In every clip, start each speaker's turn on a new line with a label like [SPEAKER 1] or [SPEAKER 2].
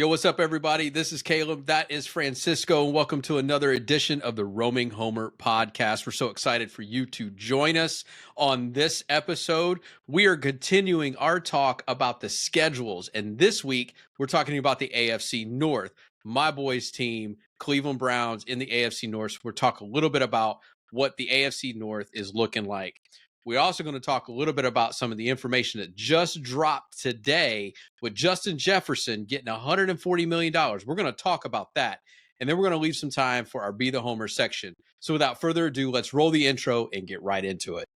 [SPEAKER 1] Yo, what's up, everybody? This is Caleb. That is Francisco, and welcome to another edition of the Roaming Homer podcast. We're so excited for you to join us on this episode. We are continuing our talk about the schedules, and this week we're talking about the AFC North. My boys' team, Cleveland Browns, in the AFC North. We'll talk a little bit about what the AFC North is looking like. We're also going to talk a little bit about some of the information that just dropped today with Justin Jefferson getting $140 million. We're going to talk about that. And then we're going to leave some time for our Be the Homer section. So without further ado, let's roll the intro and get right into it.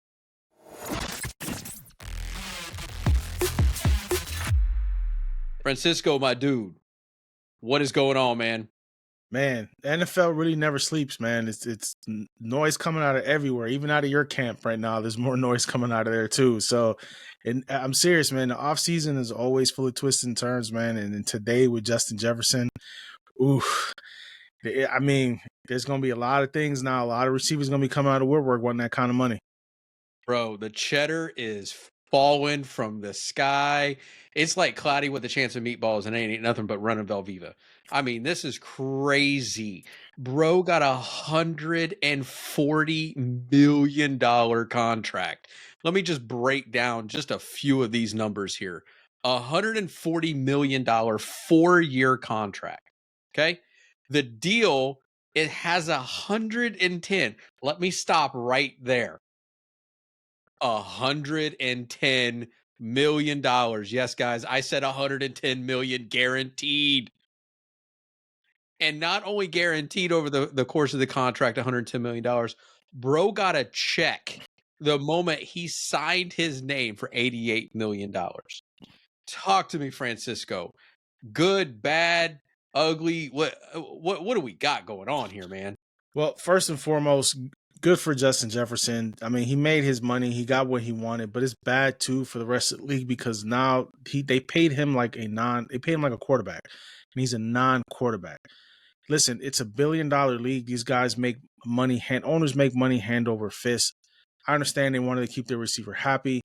[SPEAKER 1] Francisco, my dude, what is going on, man?
[SPEAKER 2] Man, the NFL really never sleeps, man. It's noise coming out of everywhere, even out of your camp right now. There's more noise coming out of there too. So, and I'm serious, man. The offseason is always full of twists and turns, man. And today with Justin Jefferson, oof. I mean, there's going to be a lot of things now. A lot of receivers going to be coming out of woodwork wanting that kind of money.
[SPEAKER 1] Bro, the cheddar is falling from the sky. It's like cloudy with a chance of meatballs, and it ain't nothing but running Velveeta. I mean, this is crazy. Bro got $140 million contract. Let me just break down just a few of these numbers here. $140 million 4-year contract. Okay. The deal, it has 110. Let me stop right there. $110 million. Yes, guys, I said 110 million guaranteed. And not only guaranteed over the course of the contract, $110 million, bro got a check the moment he signed his name for $88 million. Talk to me, Francisco. Good, bad, ugly. What do we got going on here, man?
[SPEAKER 2] Well, first and foremost, good for Justin Jefferson. I mean, he made his money. He got what he wanted, but it's bad too for the rest of the league because now they paid him like a quarterback, and he's a non-quarterback. Listen, it's $1 billion league. These guys make money, owners make money hand over fist. I understand they wanted to keep their receiver happy,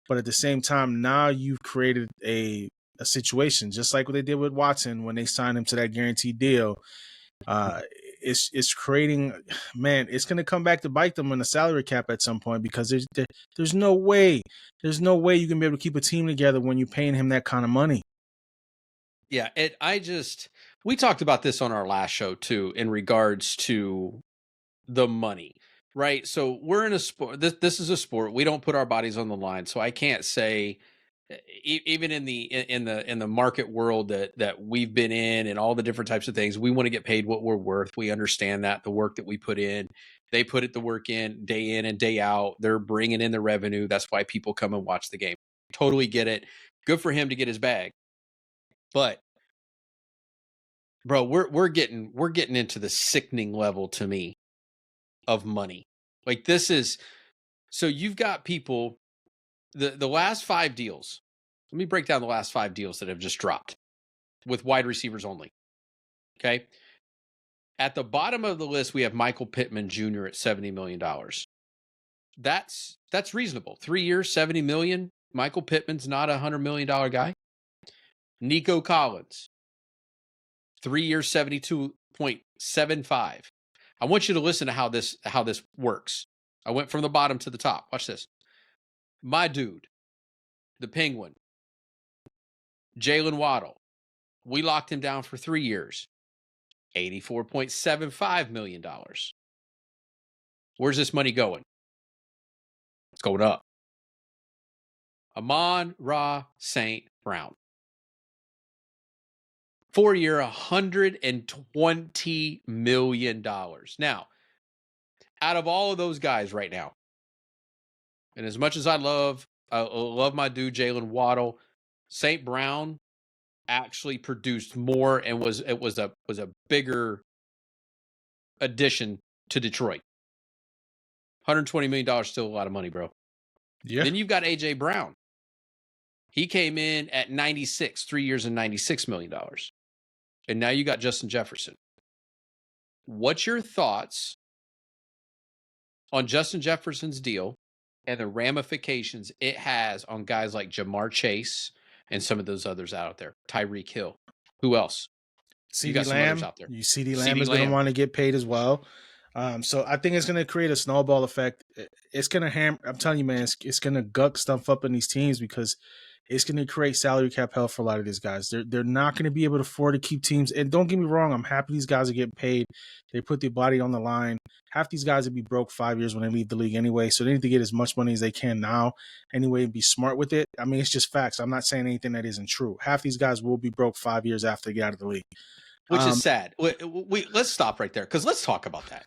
[SPEAKER 2] but at the same time, now you've created a situation, just like what they did with Watson when they signed him to that guaranteed deal. It's creating, man, it's going to come back to bite them on the salary cap at some point because there's no way you can be able to keep a team together when you're paying him that kind of money.
[SPEAKER 1] Yeah, we talked about this on our last show too, in regards to the money, right? So we're in a sport. This is a sport. We don't put our bodies on the line. So I can't say, even in the market world that we've been in and all the different types of things, we want to get paid what we're worth. We understand that the work that we put in, they put the work in and day out. They're bringing in the revenue. That's why people come and watch the game. Totally get it. Good for him to get his bag. But bro, we're getting into the sickening level to me of money. Like this is, so you've got people, the last 5 deals. Let me break down the last 5 deals that have just dropped with wide receivers only. Okay. At the bottom of the list, we have Michael Pittman Jr. at $70 million. That's reasonable. 3 years, 70 million. Michael Pittman's not $100 million guy. Nico Collins, 3 years, 72.75. I want you to listen to how this works. I went from the bottom to the top. Watch this. My dude, the Penguin, Jalen Waddle, we locked him down for 3 years, $84.75 million. Where's this money going? It's going up. Amon-Ra St. Brown, 4-year, $120 million. Now, out of all of those guys right now, and as much as I love my dude Jalen Waddle, St. Brown actually produced more and was a bigger addition to Detroit. $120 million, still a lot of money, bro.
[SPEAKER 2] Yeah.
[SPEAKER 1] Then you've got AJ Brown. He came in at 96, 3 years and $96 million. And now you got Justin Jefferson. What's your thoughts on Justin Jefferson's deal and the ramifications it has on guys like Jamar Chase and some of those others out there, Tyreek Hill? Who else? You
[SPEAKER 2] CD
[SPEAKER 1] got some others
[SPEAKER 2] Lamb,
[SPEAKER 1] out there.
[SPEAKER 2] CD Lamb
[SPEAKER 1] CD
[SPEAKER 2] is going to
[SPEAKER 1] Lamb.
[SPEAKER 2] want to get paid as well. So I think it's going to create a snowball effect. It's going to I'm telling you, man, it's going to guck stuff up in these teams because it's going to create salary cap hell for a lot of these guys. They're not going to be able to afford to keep teams. And don't get me wrong, I'm happy these guys are getting paid. They put their body on the line. Half these guys would be broke 5 years when they leave the league anyway. So they need to get as much money as they can now anyway and be smart with it. I mean, it's just facts. I'm not saying anything that isn't true. Half these guys will be broke 5 years after they get out of the league.
[SPEAKER 1] Which is sad. Let's stop right there because let's talk about that.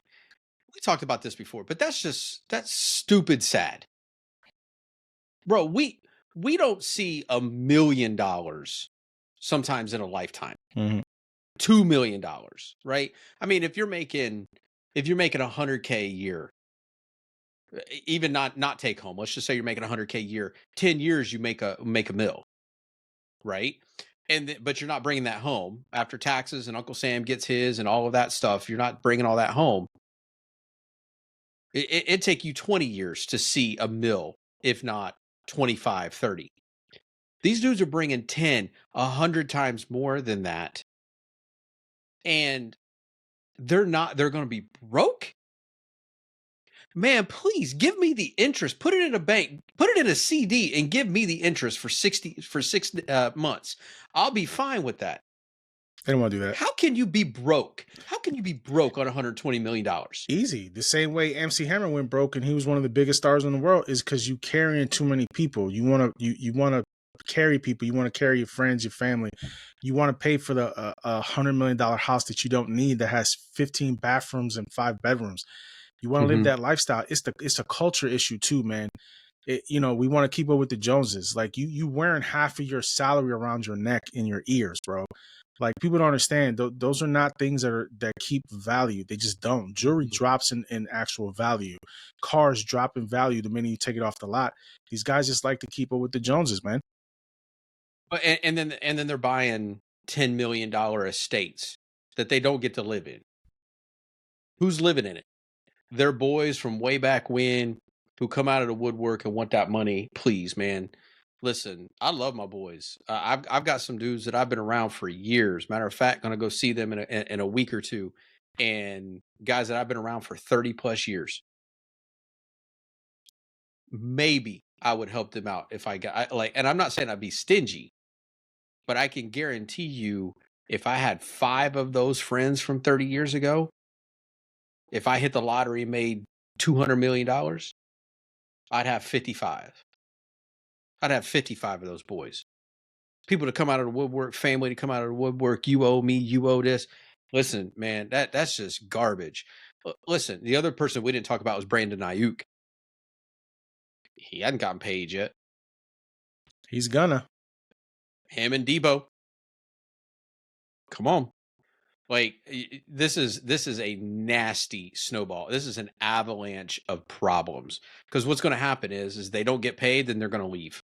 [SPEAKER 1] We talked about this before, but that's stupid sad. Bro, we don't see $1 million sometimes in a lifetime.
[SPEAKER 2] Mm-hmm.
[SPEAKER 1] $2 million, right? I mean, if you're making $100K a year, even not take home, let's just say you're making $100K a year, 10 years you make a mill, right? But you're not bringing that home after taxes and Uncle Sam gets his and all of that stuff. You're not bringing all that home. It'd take you 20 years to see a mill, if not 25, 30. These dudes are bringing 10, 100 times more than that. And they're going to be broke. Man, please give me the interest. Put it in a bank, put it in a CD and give me the interest for 6 months. I'll be fine with that.
[SPEAKER 2] They don't want to do that.
[SPEAKER 1] How can you be broke? How can you be broke on $120 million?
[SPEAKER 2] Easy. The same way MC Hammer went broke and he was one of the biggest stars in the world is because you carrying too many people. You want to carry people. You want to carry your friends, your family. You want to pay for the $100 million house that you don't need that has 15 bathrooms and 5 bedrooms. You want to live that lifestyle. It's a culture issue too, man. We want to keep up with the Joneses. Like you wearing half of your salary around your neck and your ears, bro. Like people don't understand. Those are not things that keep value. They just don't. Jewelry drops in actual value. Cars drop in value the minute you take it off the lot. These guys just like to keep up with the Joneses, man.
[SPEAKER 1] But and then they're buying $10 million estates that they don't get to live in. Who's living in it? Their boys from way back when who come out of the woodwork and want that money. Please, man. Listen, I love my boys. I've got some dudes that I've been around for years. Matter of fact, going to go see them in a week or two, and guys that I've been around for 30 plus years. Maybe I would help them out if I got and I'm not saying I'd be stingy, but I can guarantee you, if I had 5 of those friends from 30 years ago, if I hit the lottery and made $200 million, I'd have 55. I'd have 55 of those boys. People to come out of the woodwork, family to come out of the woodwork. You owe me, you owe this. Listen, man, that's just garbage. Listen, the other person we didn't talk about was Brandon Ayuk. He hadn't gotten paid yet.
[SPEAKER 2] He's gonna.
[SPEAKER 1] Him and Debo. Come on. Like this is a nasty snowball. This is an avalanche of problems. Because what's going to happen is they don't get paid, then they're going to leave.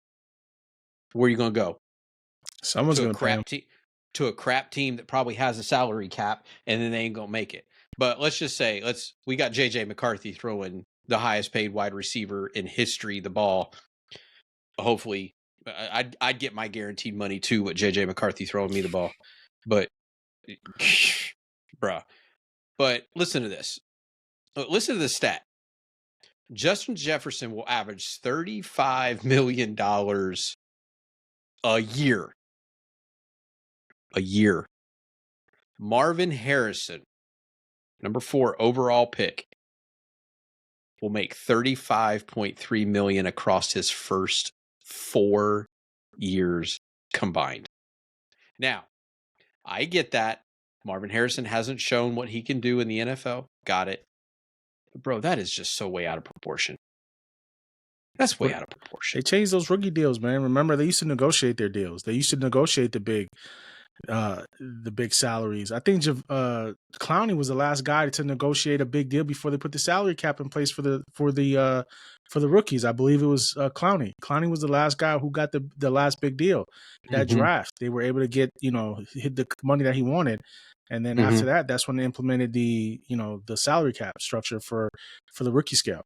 [SPEAKER 1] Where are you going to go?
[SPEAKER 2] Someone's going to pay him.
[SPEAKER 1] To a crap team that probably has a salary cap, and then they ain't going to make it. But let's just say we got JJ McCarthy throwing the highest paid wide receiver in history the ball. Hopefully, I'd get my guaranteed money too with JJ McCarthy throwing me the ball. But bruh. But listen to this. Listen to this stat. Justin Jefferson will average $35 million a year. A year. Marvin Harrison, number 4 overall pick, will make $35.3 million across his first 4 years combined. Now, I get that. Marvin Harrison hasn't shown what he can do in the NFL. Got it. But bro, that is just so way out of proportion. That's way out of proportion.
[SPEAKER 2] They changed those rookie deals, man. Remember, they used to negotiate their deals. They used to negotiate the big salaries. I think Clowney was the last guy to negotiate a big deal before they put the salary cap in place for the rookies. I believe it was Clowney. Clowney was the last guy who got the last big deal. That draft, they were able to get hit the money that he wanted, and then after that, that's when they implemented the salary cap structure for the rookie scale.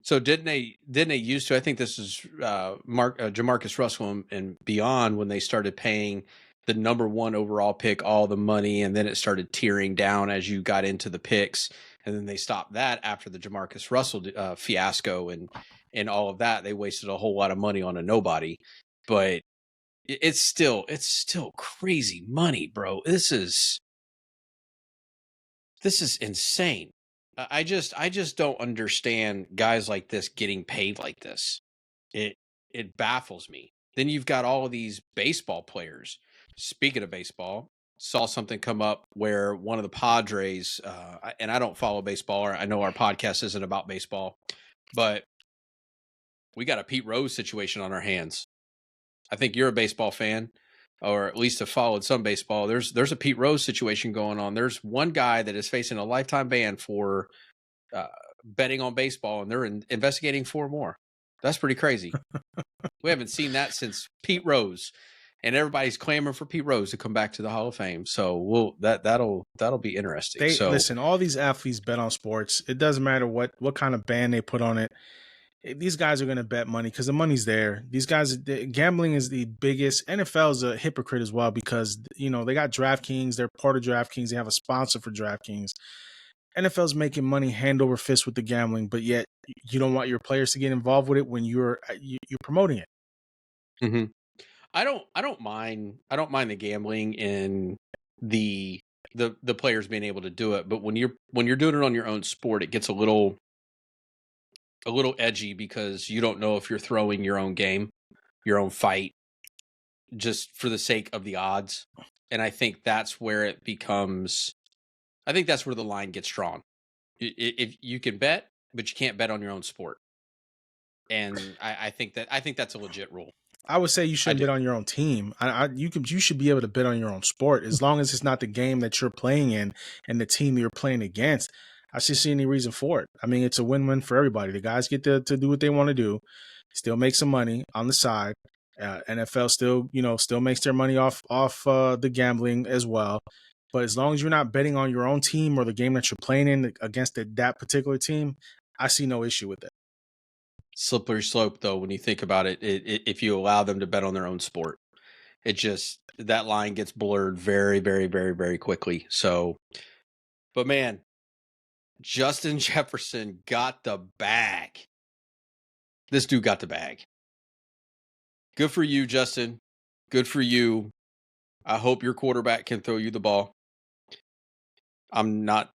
[SPEAKER 1] So didn't they used to? I think this is Jamarcus Russell and beyond when they started paying the number one overall pick all the money, and then it started tearing down as you got into the picks, and then they stopped that after the Jamarcus Russell fiasco and all of that. They wasted a whole lot of money on a nobody, but it's still crazy money, bro. This is insane. I just don't understand guys like this getting paid like this. It baffles me. Then you've got all of these baseball players. Speaking of baseball, saw something come up where one of the Padres, and I don't follow baseball, or I know our podcast isn't about baseball, but we got a Pete Rose situation on our hands. I think you're a baseball fan, or at least have followed some baseball. There's a Pete Rose situation going on. There's one guy that is facing a lifetime ban for betting on baseball, and they're investigating 4 more. That's pretty crazy. We haven't seen that since Pete Rose, and everybody's clamoring for Pete Rose to come back to the Hall of Fame. So that'll be interesting. So
[SPEAKER 2] Listen, all these athletes bet on sports. It doesn't matter what kind of ban they put on it. These guys are going to bet money because the money's there. These guys, gambling is the biggest. NFL is a hypocrite as well because, you know, they got DraftKings. They're part of DraftKings. They have a sponsor for DraftKings. NFL's making money hand over fist with the gambling, but yet you don't want your players to get involved with it when you're promoting it.
[SPEAKER 1] mm-hmm. I don't mind the gambling and the players being able to do it, but when you're doing it on your own sport, it gets a little edgy because you don't know if you're throwing your own game, your own fight, just for the sake of the odds. And I think that's where the line gets drawn. If you can bet, but you can't bet on your own sport. And I think that's a legit rule.
[SPEAKER 2] I would say you shouldn't bet on your own team. You should be able to bet on your own sport as long as it's not the game that you're playing in and the team you're playing against. I should see any reason for it. I mean, it's a win-win for everybody. The guys get to do what they want to do, still make some money on the side. NFL still makes their money off the gambling as well. But as long as you're not betting on your own team or the game that you're playing in against that particular team, I see no issue with it.
[SPEAKER 1] Slippery slope, though, when you think about it, if you allow them to bet on their own sport, it just, that line gets blurred very, very, very, very quickly. So, but man, Justin Jefferson got the bag. This dude got the bag. Good for you, Justin. Good for you. I hope your quarterback can throw you the ball. I'm not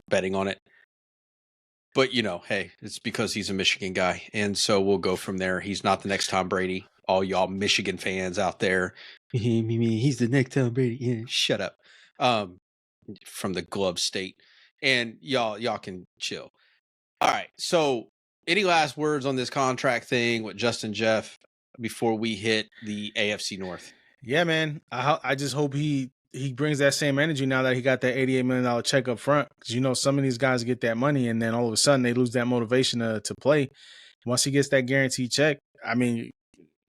[SPEAKER 1] betting on it. But, you know, hey, it's because he's a Michigan guy. And so we'll go from there. He's not the next Tom Brady. All y'all Michigan fans out there. He's the next Tom Brady. Yeah, shut up. From the glove state. And y'all can chill. All right. So any last words on this contract thing with Justin Jeff before we hit the AFC North?
[SPEAKER 2] Yeah, man. I just hope he brings that same energy now that he got that $88 million check up front. Because, you know, some of these guys get that money and then all of a sudden they lose that motivation to play. Once he gets that guaranteed check, I mean,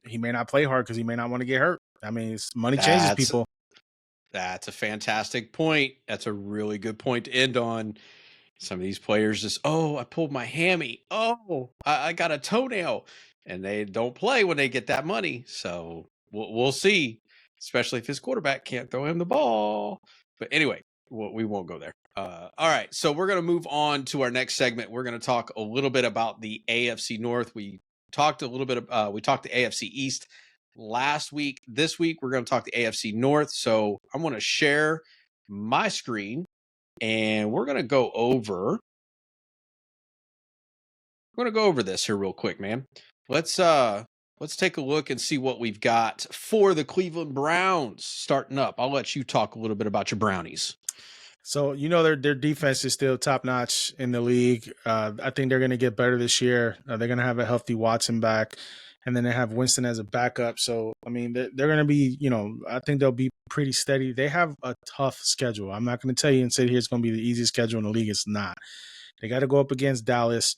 [SPEAKER 2] he may not play hard because he may not want to get hurt. I mean, money changes people.
[SPEAKER 1] That's a fantastic point. That's a really good point to end on. Some of these players just, I pulled my hammy. I got a toenail. And they don't play when they get that money. So we'll see, especially if his quarterback can't throw him the ball. But anyway, we won't go there. All right, so we're going to move on to our next segment. We're going to talk a little bit about the AFC North. We talked a little bit we talked the AFC East last week. This week, we're going to talk the AFC North. So I'm going to share my screen, and we're going to go over this here real quick, man. Let's take a look and see what we've got for the Cleveland Browns starting up. I'll let you talk a little bit about your Brownies.
[SPEAKER 2] So, you know, their defense is still top notch in the league. I think they're going to get better this year. They're going to have a healthy Watson back, and then they have Winston as a backup. So, I mean, they're going to be, you know, I think they'll be pretty steady. They have a tough schedule. I'm not going to tell you and say here it's going to be the easiest schedule in the league. It's not. They got to go up against Dallas.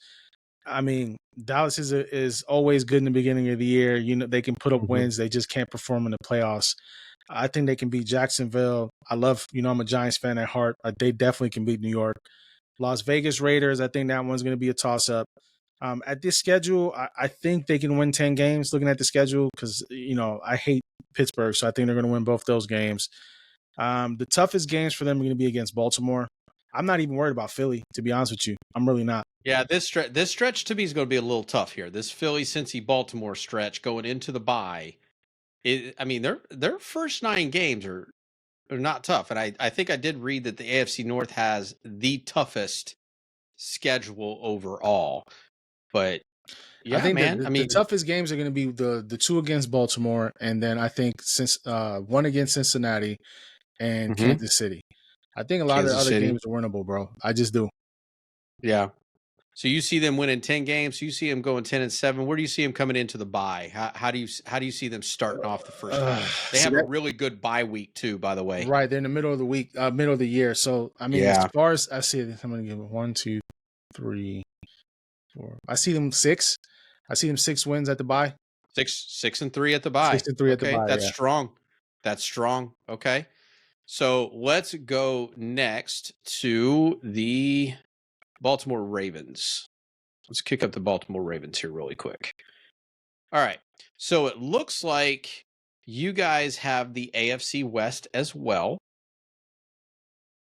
[SPEAKER 2] I mean, Dallas is always good in the beginning of the year. You know, they can put up wins. They just can't perform in the playoffs. I think they can beat Jacksonville. I'm a Giants fan at heart. They definitely can beat New York. Las Vegas Raiders, I think that one's going to be a toss-up. At this schedule, I think they can win 10 games looking at the schedule because, I hate Pittsburgh. So I think they're going to win both those games. The toughest games for them are going to be against Baltimore. I'm not even worried about Philly, to be honest with you. I'm really not.
[SPEAKER 1] Yeah, this stretch to me is going to be a little tough here. This Philly, Cincy, Baltimore stretch going into the bye. I mean, their first 9 games are not tough, and I think I did read that the AFC North has the toughest schedule overall. But
[SPEAKER 2] I
[SPEAKER 1] yeah,
[SPEAKER 2] think that
[SPEAKER 1] man.
[SPEAKER 2] the,
[SPEAKER 1] I
[SPEAKER 2] the
[SPEAKER 1] mean,
[SPEAKER 2] toughest games are going to be the two against Baltimore, and then I think since one against Cincinnati and
[SPEAKER 1] mhm,
[SPEAKER 2] Kansas City. I think a lot of the
[SPEAKER 1] Kansas
[SPEAKER 2] other
[SPEAKER 1] City.
[SPEAKER 2] games are winnable, bro. I just do.
[SPEAKER 1] Yeah. So you see them winning 10 games. You see them going 10-7. Where do you see them coming into the bye? How do you see them starting off the first game? They
[SPEAKER 2] See
[SPEAKER 1] have a
[SPEAKER 2] that
[SPEAKER 1] really good bye week too, by the way.
[SPEAKER 2] right? They're in the middle of the week, middle of the year. So I mean, as
[SPEAKER 1] Yeah.
[SPEAKER 2] far as I see it, I'm going to give it 1, 2, 3, 4. I see them 6. I see them 6 wins at the bye.
[SPEAKER 1] 6-3 at the
[SPEAKER 2] Six
[SPEAKER 1] bye.
[SPEAKER 2] and three at the
[SPEAKER 1] Okay,
[SPEAKER 2] bye.
[SPEAKER 1] that's
[SPEAKER 2] Yeah.
[SPEAKER 1] strong. That's strong. Okay. So let's go next to the Baltimore Ravens. Let's kick up the Baltimore Ravens here really quick. All right. So it looks like you guys have the AFC West as well.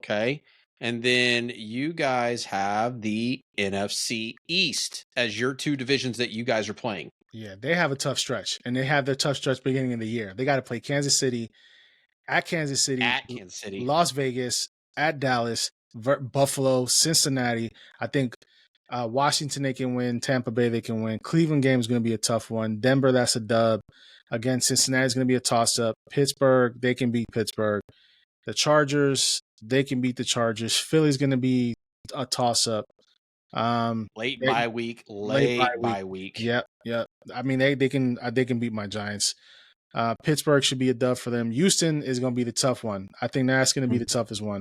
[SPEAKER 1] Okay. And then you guys have the NFC East as your 2 divisions that you guys are playing
[SPEAKER 2] Yeah, they have a tough stretch, and they have their tough stretch beginning of the year. They got to play Kansas City, at Kansas City,
[SPEAKER 1] at Kansas City.
[SPEAKER 2] Las Vegas, at Dallas, Buffalo, Cincinnati. I think Washington they can win. Tampa Bay they can win. Cleveland game is going to be a tough one. Denver that's a dub. Again, Cincinnati is going to be a toss up. Pittsburgh they can beat Pittsburgh. The Chargers they can beat the Chargers. Philly's going to be a toss up.
[SPEAKER 1] Late
[SPEAKER 2] They,
[SPEAKER 1] bye week.
[SPEAKER 2] late bye
[SPEAKER 1] Late
[SPEAKER 2] week.
[SPEAKER 1] bye week.
[SPEAKER 2] Yep, yep. I mean they can beat my Giants. Pittsburgh should be a dub for them. Houston is going to be the tough one. I think that's going to be the toughest one.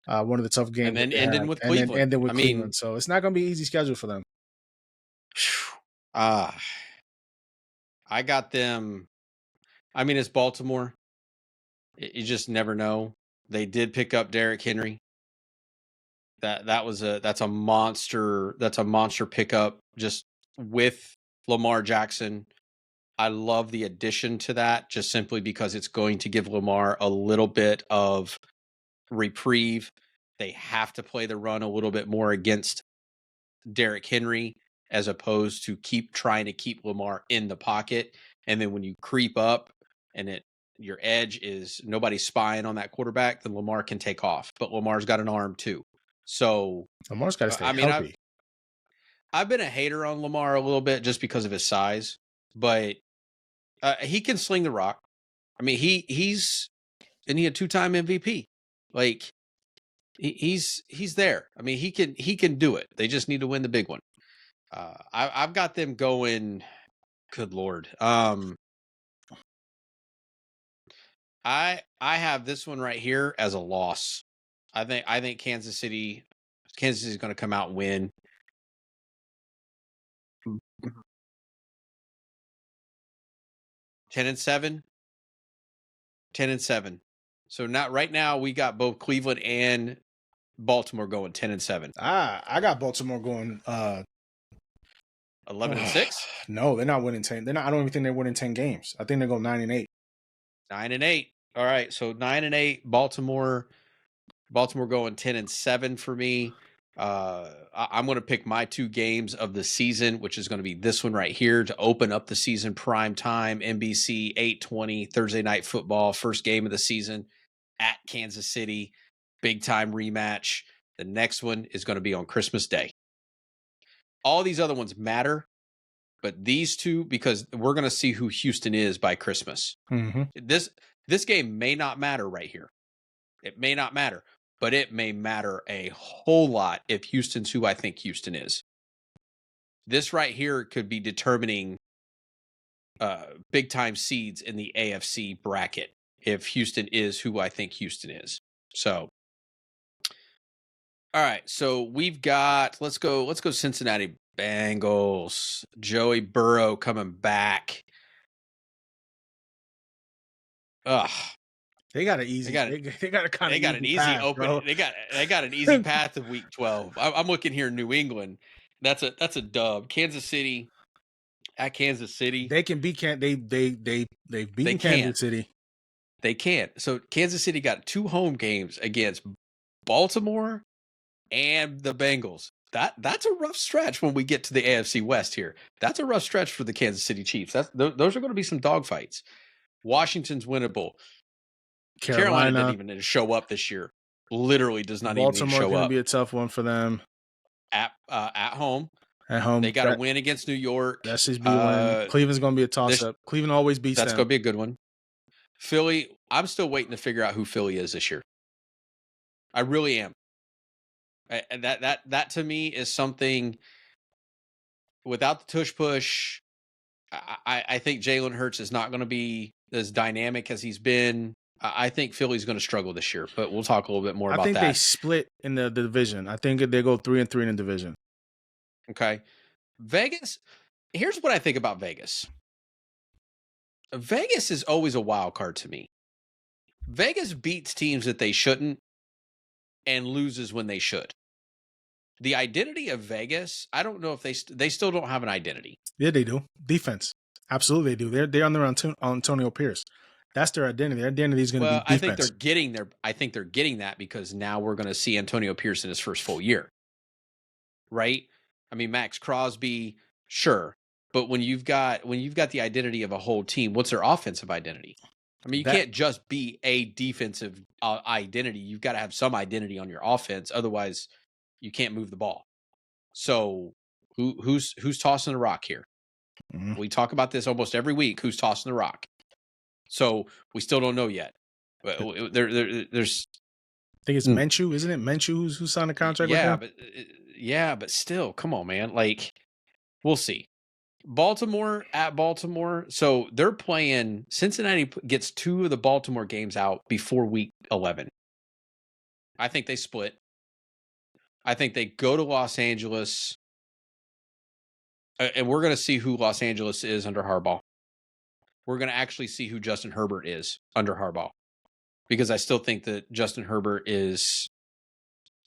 [SPEAKER 2] One of the tough
[SPEAKER 1] And
[SPEAKER 2] games that
[SPEAKER 1] then
[SPEAKER 2] they
[SPEAKER 1] ending
[SPEAKER 2] have,
[SPEAKER 1] with
[SPEAKER 2] and then
[SPEAKER 1] Cleveland.
[SPEAKER 2] ending
[SPEAKER 1] I
[SPEAKER 2] with
[SPEAKER 1] mean,
[SPEAKER 2] Cleveland. So it's not going to be an easy schedule for them.
[SPEAKER 1] ah, I got them. I mean, it's Baltimore. You just never know. They did pick up Derrick Henry. That's a monster pickup just with Lamar Jackson. I love the addition to that just simply because it's going to give Lamar a little bit of reprieve. They have to play the run a little bit more against Derrick Henry as opposed to keep trying to keep Lamar in the pocket. And then when you creep up and your edge is nobody's spying on that quarterback, then Lamar can take off. But Lamar's got an arm too. So
[SPEAKER 2] Lamar's got to stay
[SPEAKER 1] I mean,
[SPEAKER 2] healthy.
[SPEAKER 1] I've been a hater on Lamar a little bit just because of his size, but he can sling the rock. I mean, he's and he a 2-time MVP. Like he's there. I mean, he can do it. They just need to win the big one. I've got them going. Good Lord. I have this one right here as a loss. I think Kansas City is going to come out and win. 10-7. 10-7. So not right now. We got both Cleveland and Baltimore going 10-7.
[SPEAKER 2] I got Baltimore going
[SPEAKER 1] 11-6.
[SPEAKER 2] No, they're not winning 10. They're not. I don't even think they're winning 10 games. I think they go 9-8.
[SPEAKER 1] 9-8. All right. So 9-8. Baltimore going 10-7 for me. I'm going to pick my 2 games of the season, which is going to be this one right here to open up the season. Prime time, NBC 8:20 Thursday night football, first game of the season at Kansas City, big time rematch. The next one is going to be on Christmas Day. All these other ones matter, but these 2, because we're going to see who Houston is by Christmas.
[SPEAKER 2] Mm-hmm.
[SPEAKER 1] This game may not matter right here. It may not matter, but it may matter a whole lot if Houston's who I think Houston is. This right here could be determining big time seeds in the AFC bracket if Houston is who I think Houston is. So, all right. So we've got let's go Cincinnati Bengals. Joey Burrow coming back. Ugh.
[SPEAKER 2] They got an easy. They got a kind of.
[SPEAKER 1] They got an easy
[SPEAKER 2] path,
[SPEAKER 1] open.
[SPEAKER 2] bro.
[SPEAKER 1] They got an easy path of week 12. I'm looking here in New England. That's a dub. Kansas City at Kansas City.
[SPEAKER 2] They can beat they've
[SPEAKER 1] They
[SPEAKER 2] beaten
[SPEAKER 1] can.
[SPEAKER 2] Kansas City.
[SPEAKER 1] They can. So Kansas City got 2 home games against Baltimore and the Bengals. That's a rough stretch when we get to the AFC West here. That's a rough stretch for the Kansas City Chiefs. Those are going to be some dogfights. Washington's winnable. Carolina didn't
[SPEAKER 2] Carolina,
[SPEAKER 1] even show up this year. Literally does not even need to
[SPEAKER 2] Baltimore
[SPEAKER 1] show
[SPEAKER 2] going to
[SPEAKER 1] up
[SPEAKER 2] be a tough one for them
[SPEAKER 1] at home.
[SPEAKER 2] at home.
[SPEAKER 1] They got to win against New York.
[SPEAKER 2] That should be one. Cleveland's going to be a toss
[SPEAKER 1] This
[SPEAKER 2] up. Cleveland always beats
[SPEAKER 1] that's
[SPEAKER 2] them.
[SPEAKER 1] going to be a good one. Philly, I'm still waiting to figure out who Philly is this year. I really am. And that to me is something. Without the tush push, I think Jalen Hurts is not going to be as dynamic as he's been. I think Philly's going to struggle this year, but we'll talk a little bit more about
[SPEAKER 2] I think
[SPEAKER 1] that.
[SPEAKER 2] they split in the division. I think they go 3-3 in the division.
[SPEAKER 1] Okay. Vegas, here's what I think about Vegas. Vegas is always a wild card to me. Vegas beats teams that they shouldn't and loses when they should. The identity of Vegas, I don't know if they still don't have an identity.
[SPEAKER 2] Yeah, they do. Defense. Absolutely, they do. They're on their Antonio Pierce. That's their identity. Their identity is going to be defense.
[SPEAKER 1] I think they're getting there. I think they're getting that because now we're going to see Antonio Pierce in his first full year. Right? I mean, Max Crosby, sure. But when you've got the identity of a whole team, what's their offensive identity? I mean, you can't just be a defensive identity. You've got to have some identity on your offense. Otherwise, you can't move the ball. So who's tossing the rock here? Mm-hmm. We talk about this almost every week. Who's tossing the rock? So we still don't know yet. There's.
[SPEAKER 2] I think it's Minshew, isn't it? Minshew who signed a contract with them?
[SPEAKER 1] But still, come on, man. Like, we'll see. Baltimore at Baltimore. So they're playing. Cincinnati gets 2 of the Baltimore games out before week 11. I think they split. I think they go to Los Angeles. And we're going to see who Los Angeles is under Harbaugh. We're going to actually see who Justin Herbert is under Harbaugh. Because I still think that Justin Herbert is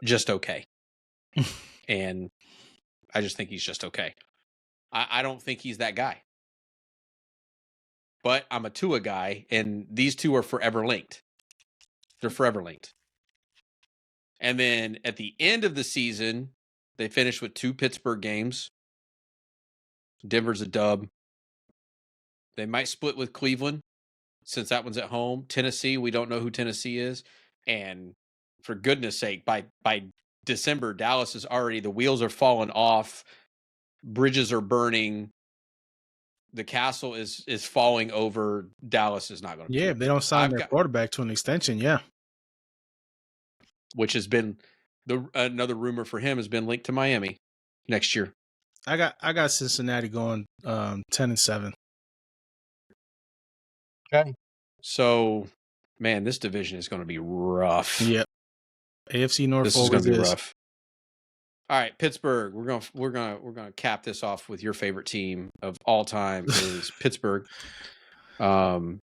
[SPEAKER 1] just okay. And I just think he's just okay. I don't think he's that guy. But I'm a Tua guy, and these two are forever linked. They're forever linked. And then at the end of the season, they finished with 2 Pittsburgh games. Denver's a dub. They might split with Cleveland since that one's at home. Tennessee, we don't know who Tennessee is. And for goodness sake, by December, Dallas is already, the wheels are falling off. Bridges are burning. The castle is falling over. Dallas is not going to.
[SPEAKER 2] Yeah, if they don't sign their quarterback to an extension, yeah.
[SPEAKER 1] Which has been another rumor for him has been linked to Miami next year.
[SPEAKER 2] I got Cincinnati going 10-7.
[SPEAKER 1] Okay. So, man, this division is going to be rough.
[SPEAKER 2] Yep. AFC North.
[SPEAKER 1] This is going to be rough. All right, Pittsburgh. We're gonna cap this off with your favorite team of all time is Pittsburgh. All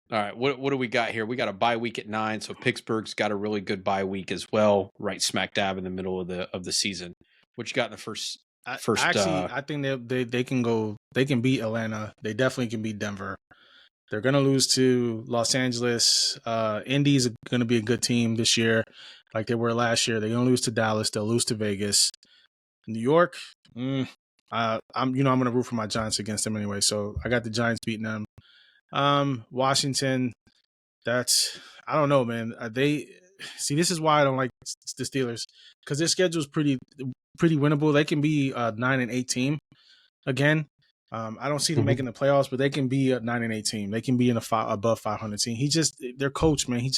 [SPEAKER 1] right, what do we got here? We got a bye week at 9, so Pittsburgh's got a really good bye week as well, right smack dab in the middle of the season. What you got in the first?
[SPEAKER 2] Actually, I think they can go. They can beat Atlanta. They definitely can beat Denver. They're gonna lose to Los Angeles. Indy's gonna be a good team this year, like they were last year. They're gonna lose to Dallas. They'll lose to Vegas. New York. I'm gonna root for my Giants against them anyway. So I got the Giants beating them. Washington. I don't know, man. This is why I don't like the Steelers, because their schedule is pretty winnable. They can be a 9-8 team again. I don't see them making the playoffs, but they can be a 9-8 team. They can be in above 500 team. Their coach, man, he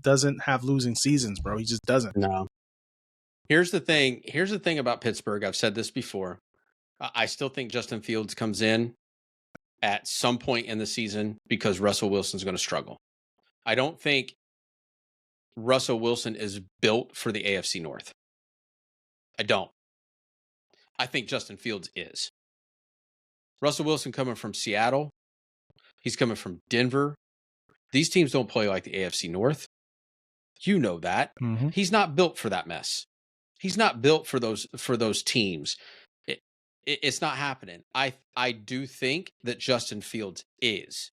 [SPEAKER 2] doesn't have losing seasons, bro. He just doesn't.
[SPEAKER 1] No. Here's the thing about Pittsburgh. I've said this before. I still think Justin Fields comes in at some point in the season because Russell Wilson's going to struggle. I don't think Russell Wilson is built for the AFC North. I don't. I think Justin Fields is. Russell Wilson coming from Seattle. He's coming from Denver. These teams don't play like the AFC North. You know that.
[SPEAKER 2] Mm-hmm.
[SPEAKER 1] He's not built for that mess. He's not built for those teams. It, it's not happening. I do think that Justin Fields is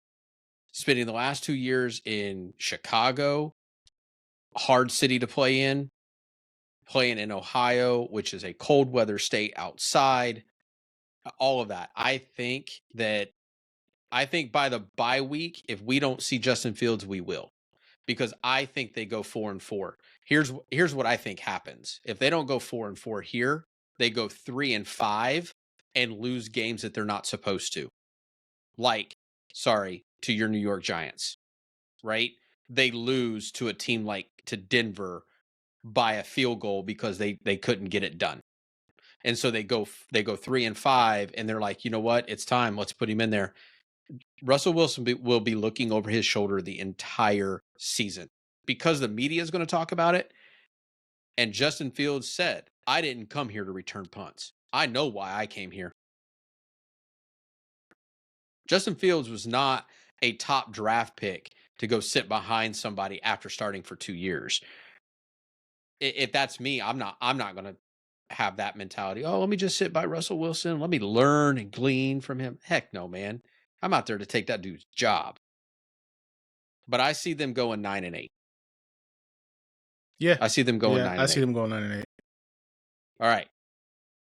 [SPEAKER 1] spending the last 2 years in Chicago, hard city to play in, playing in Ohio, which is a cold weather state outside, all of that. I think by the bye week, if we don't see Justin Fields, we will. Because I think they go 4-4. Here's what I think happens. If they don't go 4-4 here, they go 3-5 and lose games that they're not supposed to. Like, sorry, to your New York Giants, right? They lose to a team like to Denver by a field goal because they couldn't get it done. And so they go 3-5 and they're like, you know what? It's time. Let's put him in there. Russell Wilson will be looking over his shoulder the entire season because the media is going to talk about it. And Justin Fields said, I didn't come here to return punts. I know why I came here. Justin Fields was not a top draft pick to go sit behind somebody after starting for 2 years. If that's me, I'm not going to have that mentality. Oh, let me just sit by Russell Wilson. Let me learn and glean from him. Heck no, man. I'm out there to take that dude's job. But I see them going 9-8.
[SPEAKER 2] Yeah.
[SPEAKER 1] I see them going 9-8.
[SPEAKER 2] I see them going 9-8.
[SPEAKER 1] All right.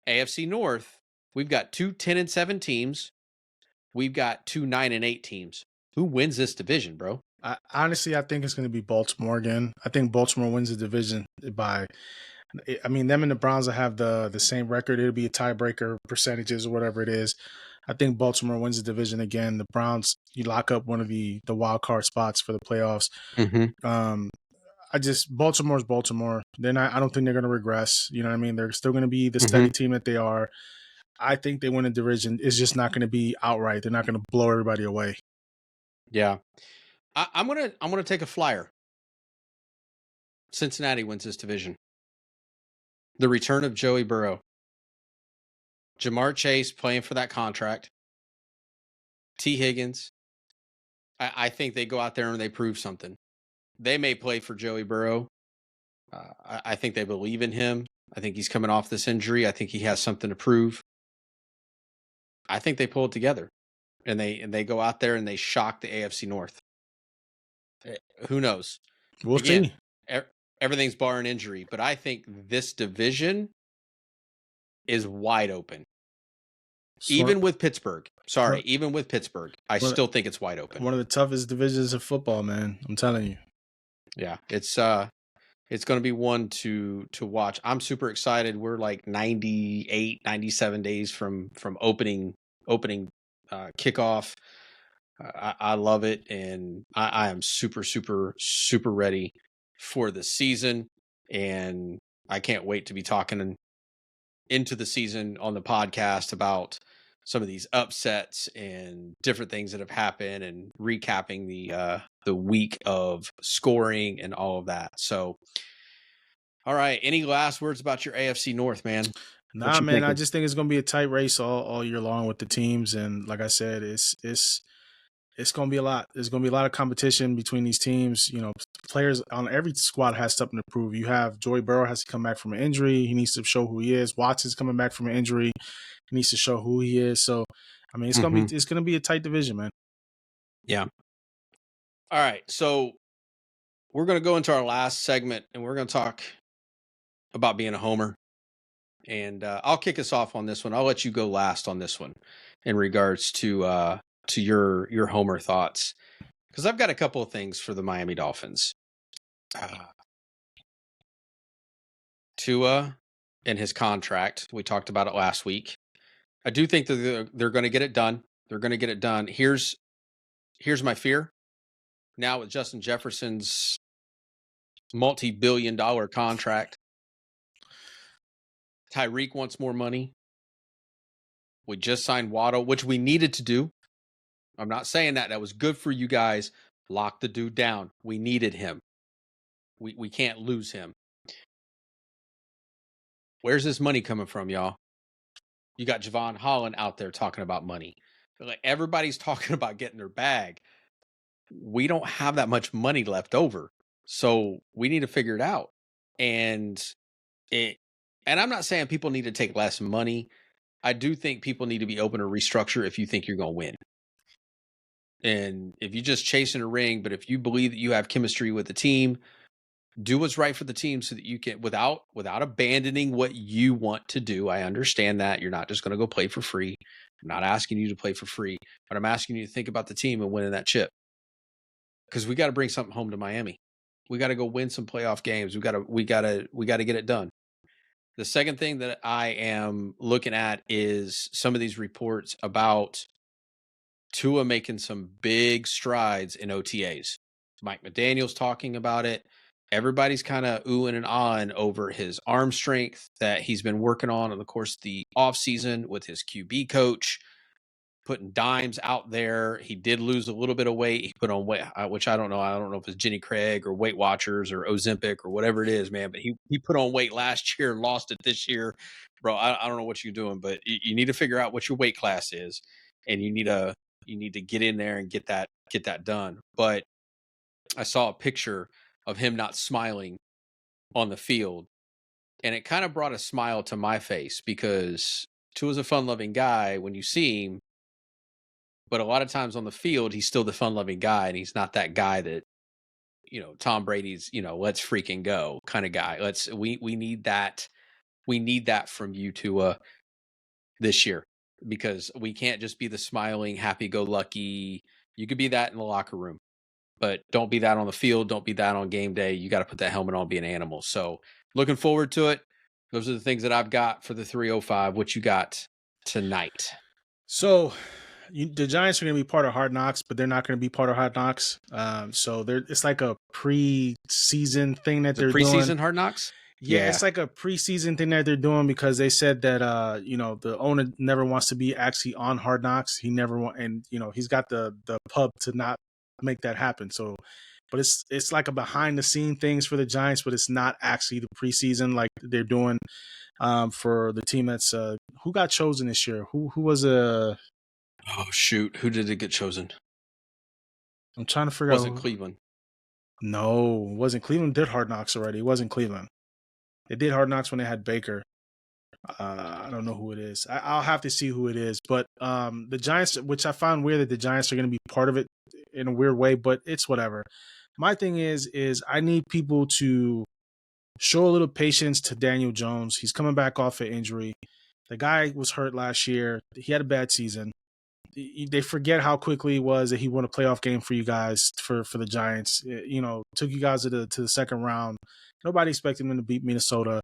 [SPEAKER 1] AFC North, we've got 2 10-7 teams. We've got 2 9-8 teams. Who wins this division, bro?
[SPEAKER 2] Honestly, I think it's going to be Baltimore again. I think Baltimore wins the division by. I mean, them and the Browns will have the same record. It'll be a tiebreaker, percentages or whatever it is. I think Baltimore wins the division again. The Browns, you lock up one of the wild card spots for the playoffs.
[SPEAKER 1] Mm-hmm.
[SPEAKER 2] Baltimore's Baltimore. I don't think they're going to regress. You know what I mean? They're still going to be the
[SPEAKER 1] Mm-hmm.
[SPEAKER 2] steady team that they are. I think they win the division. It's just not going to be outright. They're not going to blow everybody away.
[SPEAKER 1] Yeah. I'm gonna take a flyer. Cincinnati wins this division. The return of Joey Burrow. Jamar Chase playing for that contract. T. Higgins. I think they go out there and they prove something. They may play for Joey Burrow. I think they believe in him. I think he's coming off this injury. I think he has something to prove. I think they pull it together, and they go out there and they shock the AFC North. Who knows?
[SPEAKER 2] We'll see.
[SPEAKER 1] Everything's barring injury, but I think this division is wide open. Even with Pittsburgh. Sorry, even with Pittsburgh, I still think it's wide open.
[SPEAKER 2] One of the toughest divisions of football, man. I'm telling you.
[SPEAKER 1] Yeah, it's going to be one to watch. I'm super excited. We're like 98, 97 days from opening kickoff. I love it, and I am super, super, super ready for the season, and I can't wait to be talking into the season on the podcast about some of these upsets and different things that have happened, and recapping the week of scoring and all of that. So, all right, any last words about your AFC North, man?
[SPEAKER 2] Nah, man, I just think it's going to be a tight race all year long with the teams, and like I said, it's going to be a lot. There's going to be a lot of competition between these teams. You know, players on every squad has something to prove. You have Joey Burrow has to come back from an injury. He needs to show who he is. Watson's coming back from an injury. He needs to show who he is. So, I mean, it's going to be a tight division, man.
[SPEAKER 1] Yeah. All right. So we're going to go into our last segment, and we're going to talk about being a homer. And I'll kick us off on this one. I'll let you go last on this one in regards to your homer thoughts, because I've got a couple of things for the Miami Dolphins. Tua and his contract. We talked about it last week. I do think that they're going to get it done. They're going to get it done. Here's my fear. Now with Justin Jefferson's multi-billion-dollar contract, Tyreek wants more money. We just signed Waddle, which we needed to do. I'm not saying that. That was good for you guys. Lock the dude down. We needed him. We can't lose him. Where's this money coming from, y'all? You got Javon Holland out there talking about money. Like, everybody's talking about getting their bag. We don't have that much money left over. So we need to figure it out. And And I'm not saying people need to take less money. I do think people need to be open to restructure if you think you're going to win. And if you're just chasing a ring, but if you believe that you have chemistry with the team, do what's right for the team so that you can, without abandoning what you want to do. I understand that you're not just going to go play for free. I'm not asking you to play for free, but I'm asking you to think about the team and winning that chip, because we got to bring something home to Miami. We got to go win some playoff games. We got to get it done. The second thing that I am looking at is some of these reports about Tua making some big strides in OTAs. Mike McDaniel's talking about it. Everybody's kind of oohing and ahhing over his arm strength that he's been working on in the course of the offseason with his QB coach, putting dimes out there. He did lose a little bit of weight. He put on weight, which I don't know. I don't know if it's Jenny Craig or Weight Watchers or Ozempic or whatever it is, man. But he put on weight last year, lost it this year, bro. I don't know what you're doing, but you need to figure out what your weight class is, and you need to get in there and get that done. But I saw a picture of him not smiling on the field, and it kind of brought a smile to my face because Tua's a fun-loving guy when you see him, but a lot of times on the field, he's still the fun-loving guy, and he's not that guy that, Tom Brady's, let's freaking go kind of guy. We need that. We need that from you to this year, because we can't just be the smiling, happy-go-lucky. You could be that in the locker room, but don't be that on the field. Don't be that on game day. You got to put that helmet on, be an animal. So looking forward to it. Those are the things that I've got for the 305. What you got tonight?
[SPEAKER 2] So the Giants are going to be part of Hard Knocks, but they're not going to be part of Hard Knocks. So it's like a pre-season thing that they're
[SPEAKER 1] Preseason
[SPEAKER 2] doing.
[SPEAKER 1] Hard Knocks?
[SPEAKER 2] Yeah, it's like a preseason thing that they're doing because they said that the owner never wants to be actually on Hard Knocks. He never want, and he's got the pub to not make that happen. So, but it's like a behind the scene things for the Giants, but it's not actually the preseason like they're doing for the team that's who got chosen this year. Who was a
[SPEAKER 1] Oh shoot, who did it get chosen?
[SPEAKER 2] I'm trying to figure out.
[SPEAKER 1] Wasn't Cleveland?
[SPEAKER 2] No, it wasn't Cleveland. Did Hard Knocks already? It wasn't Cleveland. They did Hard Knocks when they had Baker. I don't know who it is. I'll have to see who it is. But the Giants, which I found weird that the Giants are going to be part of it in a weird way, but it's whatever. My thing is I need people to show a little patience to Daniel Jones. He's coming back off an injury. The guy was hurt last year. He had a bad season. They forget how quickly it was that he won a playoff game for you guys for the Giants. Took you guys to the second round. Nobody expected them to beat Minnesota.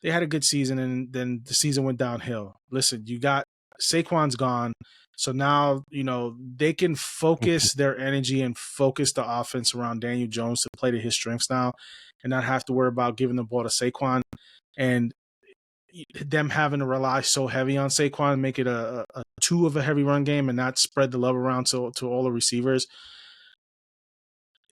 [SPEAKER 2] They had a good season, and then the season went downhill. Listen, you got Saquon's gone, so now they can focus their energy and focus the offense around Daniel Jones to play to his strengths now, and not have to worry about giving the ball to Saquon and them having to rely so heavy on Saquon and make it a two of a heavy run game and not spread the love around to all the receivers.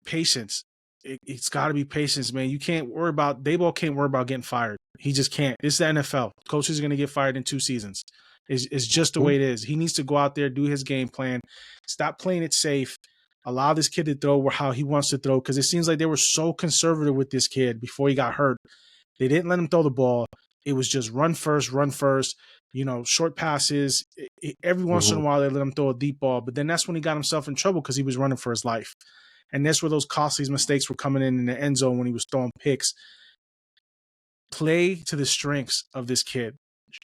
[SPEAKER 2] Patience. It's got to be patience, man. You can't worry about Dayball can't worry about getting fired. He just can't. It's the NFL. Coaches are going to get fired in 2 seasons. It's just the way it is. He needs to go out there, do his game plan, stop playing it safe, allow this kid to throw how he wants to throw, because it seems like they were so conservative with this kid before he got hurt. They didn't let him throw the ball. It was just run first, short passes. Every once in a while, they let him throw a deep ball, but then that's when he got himself in trouble because he was running for his life. And that's where those costly mistakes were coming in the end zone when he was throwing picks. Play to the strengths of this kid.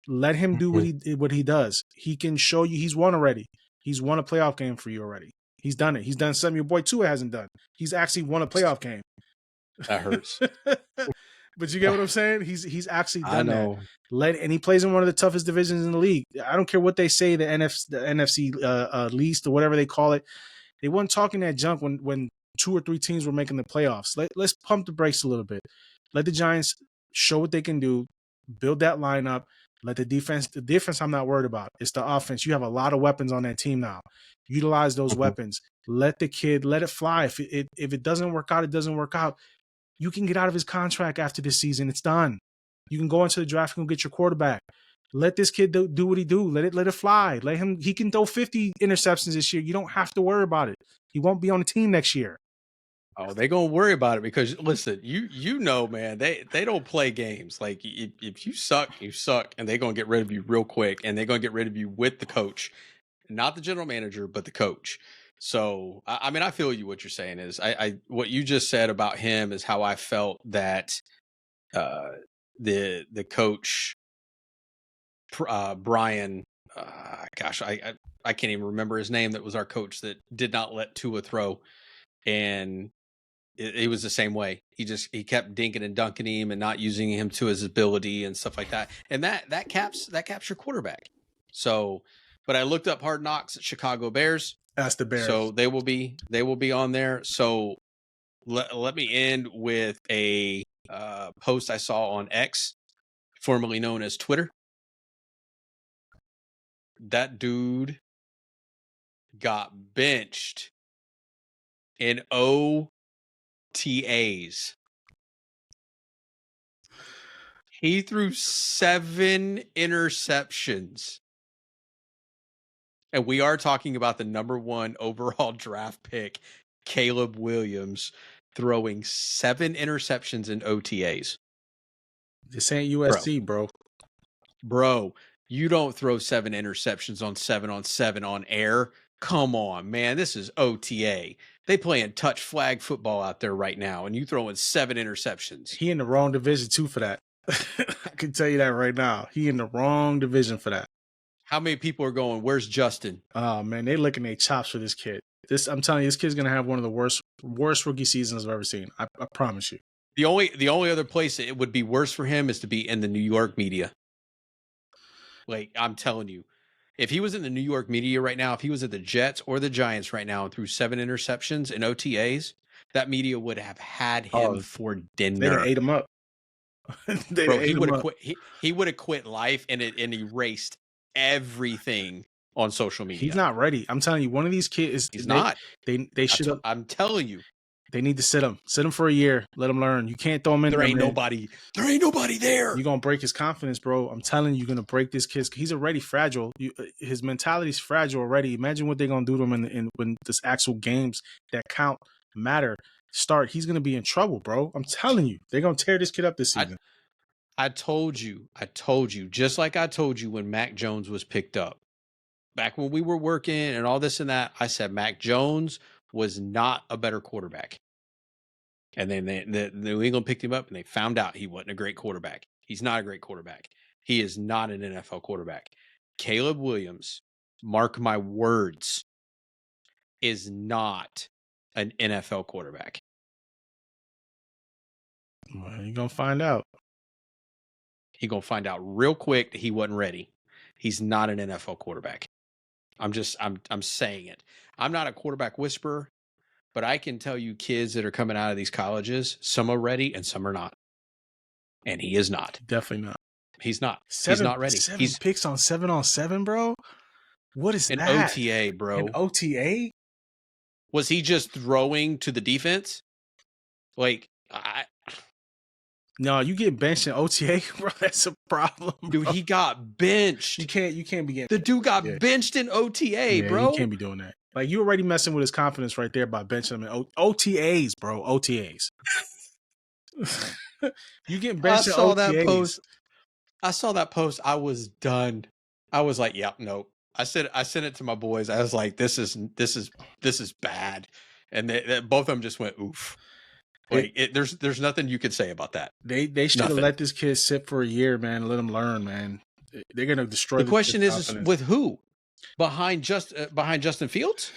[SPEAKER 2] Let him do what he does. He can show you he's won already. He's won a playoff game for you already. He's done it. He's done something your boy Tua hasn't done. He's actually won a playoff game.
[SPEAKER 1] That hurts.
[SPEAKER 2] But you get what I'm saying? He's actually done
[SPEAKER 1] that.
[SPEAKER 2] And he plays in one of the toughest divisions in the league. I don't care what they say, the NFC least or whatever they call it. They weren't talking that junk when 2 or 3 teams were making the playoffs. Let's pump the brakes a little bit. Let the Giants show what they can do, build that lineup. Let the defense I'm not worried about. It's the offense. You have a lot of weapons on that team now. Utilize those weapons. Let the kid, let it fly. If it doesn't work out, it doesn't work out. You can get out of his contract after this season. It's done. You can go into the draft and go get your quarterback. Let this kid do what he do. Let it fly. He can throw 50 interceptions this year. You don't have to worry about it. He won't be on the team next year.
[SPEAKER 1] Oh, they gonna worry about it because listen, man, they don't play games. Like if you suck, and they gonna get rid of you real quick, and they're gonna get rid of you with the coach, not the general manager, but the coach. So I mean, I feel you. What you're saying is, I what you just said about him is how I felt that uh, the coach Brian, gosh, I can't even remember his name. That was our coach that did not let Tua throw, and it was the same way. He kept dinking and dunking him and not using him to his ability and stuff like that. And that caps your quarterback. So, but I looked up Hard Knocks at Chicago Bears.
[SPEAKER 2] That's the Bears.
[SPEAKER 1] So they will be on there. So let me end with a post I saw on X, formerly known as Twitter. That dude got benched in OTAs. He threw 7 interceptions. And we are talking about the number 1 overall draft pick, Caleb Williams, throwing 7 interceptions in OTAs.
[SPEAKER 2] This ain't USC, bro.
[SPEAKER 1] Bro, you don't throw 7 interceptions on 7-on-7 on air. Come on, man. This is OTA. They playing touch flag football out there right now, and you throwing 7 interceptions.
[SPEAKER 2] He in the wrong division too for that. I can tell you that right now. He in the wrong division for that.
[SPEAKER 1] How many people are going, where's Justin?
[SPEAKER 2] Oh man, they licking their chops for this kid. I'm telling you, this kid's gonna have one of the worst rookie seasons I've ever seen. I promise you.
[SPEAKER 1] The only other place it would be worse for him is to be in the New York media. Like, I'm telling you, if he was in the New York media right now, if he was at the Jets or the Giants right now and threw 7 interceptions in OTAs, that media would have had him for dinner.
[SPEAKER 2] They ate him up.
[SPEAKER 1] Bro, he would have quit. He would have quit life and erased everything on social media.
[SPEAKER 2] He's not ready. I'm telling you, one of these kids
[SPEAKER 1] He's not.
[SPEAKER 2] They should.
[SPEAKER 1] I'm telling you.
[SPEAKER 2] They need to sit him for a year. Let him learn. You can't throw him in
[SPEAKER 1] there. Ain't nobody there.
[SPEAKER 2] You're going to break his confidence, bro. I'm telling you, you're going to break this kid. He's already fragile. His mentality's fragile already. Imagine what they're going to do to him when this actual games that count matter start. He's going to be in trouble, bro. I'm telling you. They're going to tear this kid up this season.
[SPEAKER 1] I told you. Just like I told you when Mac Jones was picked up. Back when we were working and all this and that, I said Mac Jones was not a better quarterback. And then the New England picked him up and they found out he wasn't a great quarterback. He's not a great quarterback. He is not an NFL quarterback. Caleb Williams, mark my words, is not an NFL quarterback.
[SPEAKER 2] Well, you're going to find out.
[SPEAKER 1] He's going to find out real quick that he wasn't ready. He's not an NFL quarterback. I'm saying it. I'm not a quarterback whisperer, but I can tell you kids that are coming out of these colleges, some are ready and some are not. And he is not.
[SPEAKER 2] Definitely not.
[SPEAKER 1] He's not. He's not ready.
[SPEAKER 2] 7 picks on 7-on-7, bro? What is
[SPEAKER 1] an
[SPEAKER 2] that?
[SPEAKER 1] OTA, bro.
[SPEAKER 2] An OTA?
[SPEAKER 1] Was he just throwing to the defense? Like,
[SPEAKER 2] No, you get benched in OTA, bro. That's a problem, bro.
[SPEAKER 1] Dude, he got benched.
[SPEAKER 2] You can't be getting
[SPEAKER 1] the dude got benched in OTA, bro.
[SPEAKER 2] You can't be doing that. Like, you already messing with his confidence right there by benching him in OTAs, bro. OTAs. You getting benched in OTAs.
[SPEAKER 1] I saw that post. I was done. I was like, "Yep, yeah, nope." I sent it to my boys. I was like, "This is bad," and both of them just went, "Oof." Like, there's nothing you could say about that.
[SPEAKER 2] They should have let this kid sit for a year, man. Let him learn, man. They're gonna destroy.
[SPEAKER 1] The question is with who? Behind Justin Fields?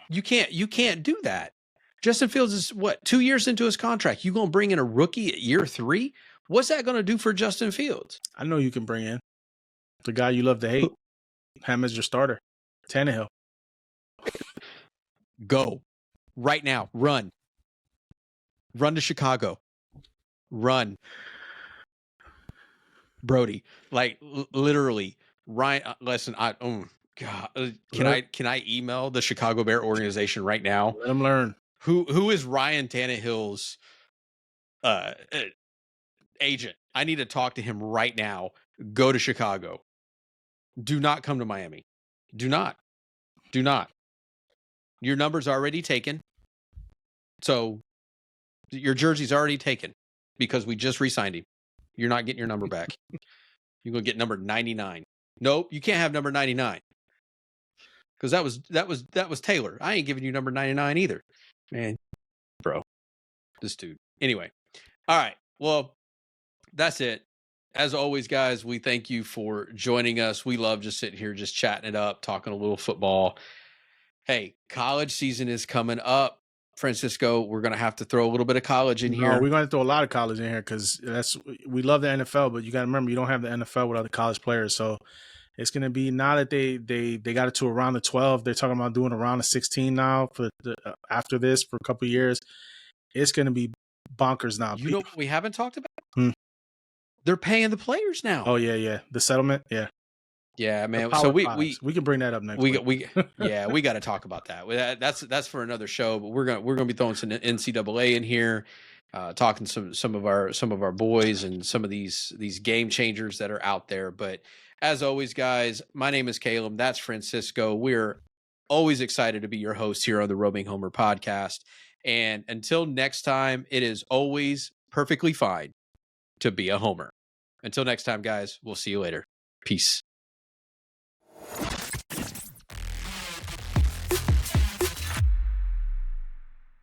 [SPEAKER 1] You can't do that. Justin Fields is what, 2 years into his contract. You gonna bring in a rookie at year 3? What's that gonna do for Justin Fields?
[SPEAKER 2] I know you can bring in the guy you love to hate. Have him as your starter, Tannehill.
[SPEAKER 1] Go right now. Run to Chicago. Run, Brody. Like, literally, Ryan. Listen, God. Can I email the Chicago Bear organization right now?
[SPEAKER 2] Let him learn.
[SPEAKER 1] Who is Ryan Tannehill's agent? I need to talk to him right now. Go to Chicago. Do not come to Miami. Do not. Your number's already taken. So your jersey's already taken because we just re-signed him. You're not getting your number back. You're going to get number 99. Nope, you can't have number 99. Because that was Taylor. I ain't giving you number 99 either. Man, bro. This dude. Anyway. All right. Well, that's it. As always, guys, we thank you for joining us. We love just sitting here, just chatting it up, talking a little football. Hey, college season is coming up. Francisco, we're going to have to throw a little bit of college in
[SPEAKER 2] No,
[SPEAKER 1] here.
[SPEAKER 2] we're going to throw a lot of college in here because we love the NFL, but you got to remember you don't have the NFL without the college players. So it's going to be now that they got it to around the 12. They're talking about doing around the 16 now for after this for a couple of years. It's going to be bonkers now.
[SPEAKER 1] You know what we haven't talked about?
[SPEAKER 2] Hmm.
[SPEAKER 1] They're paying the players now.
[SPEAKER 2] Oh yeah, the settlement, yeah.
[SPEAKER 1] Yeah, man. So we
[SPEAKER 2] can bring that up next week.
[SPEAKER 1] We got to talk about that. That's for another show. But we're gonna be throwing some NCAA in here, talking some of our boys and some of these game changers that are out there. But as always, guys, my name is Caleb. That's Francisco. We're always excited to be your host here on the Roaming Homer podcast. And until next time, it is always perfectly fine to be a homer. Until next time, guys, we'll see you later. Peace.